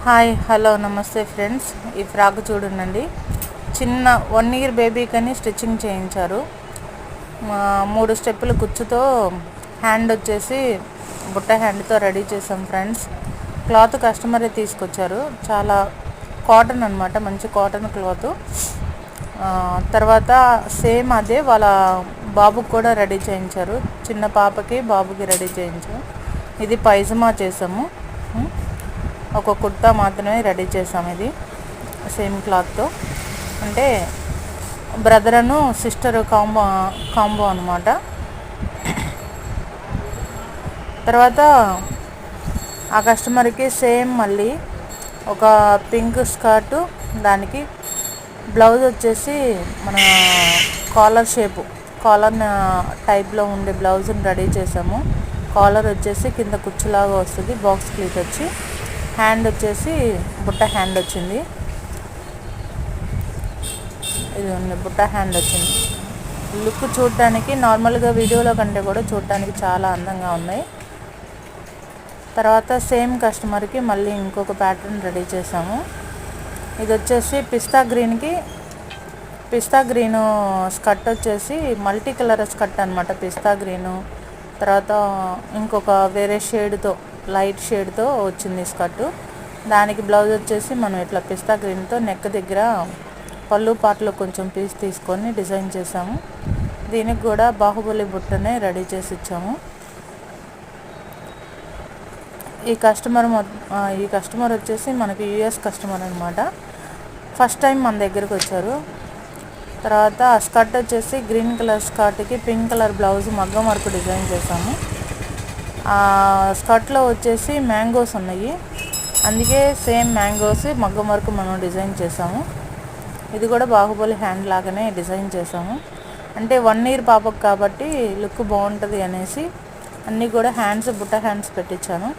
Hi hello నమస్తే friends. ఈ frock చూడండి, చిన్న 1 ఇయర్ బేబీకని స్టిచ్చింగ్ చేయించారు. 3 స్టెప్పులు కుచ్చుతో హ్యాండ్ వచ్చేసి బుట్ట హ్యాండ్తో రెడీ చేసాం ఫ్రెండ్స్. క్లాత్ కస్టమరే తీసుకొచ్చారు, చాలా కాటన్ అనమాట, మంచి కాటన్ క్లాత్. తర్వాత సేమ్ అదే వాళ్ళ బాబుకి కూడా రెడీ చేయించారు, చిన్న పాపకి బాబుకి రెడీ చేయించారు. ఇది పైజమా చేసాము, ఒక కుర్తా మాత్రమే రెడీ చేసాము. ఇది సేమ్ క్లాత్తో, అంటే బ్రదర్ అను సిస్టర్ కాంబో అనమాట. తర్వాత ఆ కస్టమర్కి సేమ్ మళ్ళీ ఒక పింక్ స్కర్టు, దానికి బ్లౌజ్ వచ్చేసి మన కాలర్ టైప్లో ఉండే బ్లౌజ్ని రెడీ చేసాము. కాలర్ వచ్చేసి కింద కుచ్చులాగా వస్తుంది, బాక్స్ క్లీట్ వచ్చి, హ్యాండ్ వచ్చేసి బుట్ట హ్యాండ్ వచ్చింది. ఇది ఉంది, బుట్ట హ్యాండ్ వచ్చింది. లుక్ చూడటానికి నార్మల్గా వీడియోలో కంటే కూడా చూడటానికి చాలా అందంగా ఉన్నాయి. తర్వాత సేమ్ కస్టమర్కి మళ్ళీ ఇంకొక ప్యాటర్న్ రెడీ చేసాము. ఇది వచ్చేసి పిస్తా గ్రీను స్కర్ట్ వచ్చేసి మల్టీ కలర్ స్కర్ట్ అనమాట. పిస్తా గ్రీను, తర్వాత ఇంకొక వేరే షేడ్తో, లైట్ షేడ్తో వచ్చింది స్కర్టు. దానికి బ్లౌజ్ వచ్చేసి మనం ఇట్లా పిస్తా గ్రీన్తో నెక్ దగ్గర పళ్ళు పాటలో కొంచెం పీస్ తీసుకొని డిజైన్ చేసాము. దీనికి కూడా బాహుబలి బుట్టనే రెడీ చేసి ఇచ్చాము. ఈ కస్టమర్ వచ్చేసి మనకి యూఎస్ కస్టమర్ అనమాట. ఫస్ట్ టైం మన దగ్గరకు వచ్చారు. తర్వాత స్కర్ట్ వచ్చేసి గ్రీన్ కలర్ స్కర్ట్కి పింక్ కలర్ బ్లౌజ్ మగ్గం వర్క్ డిజైన్ చేసాము. స్కర్ట్లో వచ్చేసి మ్యాంగోస్ ఉన్నాయి, అందుకే సేమ్ మ్యాంగోస్ మగ్గం వర్క్ మనం డిజైన్ చేసాము. ఇది కూడా బాహుబలి హ్యాండ్ లాగానే డిజైన్ చేసాము. అంటే 1 ఇయర్ పాపకు కాబట్టి లుక్ బాగుంటుంది అనేసి అన్నీ కూడా బుట్ట హ్యాండ్స్ పెట్టించాను.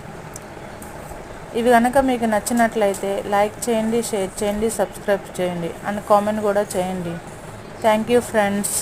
ఇవి కనుక మీకు నచ్చినట్లయితే లైక్ చేయండి, షేర్ చేయండి, సబ్స్క్రైబ్ చేయండి అండ్ కామెంట్ కూడా చేయండి. Thank you friends.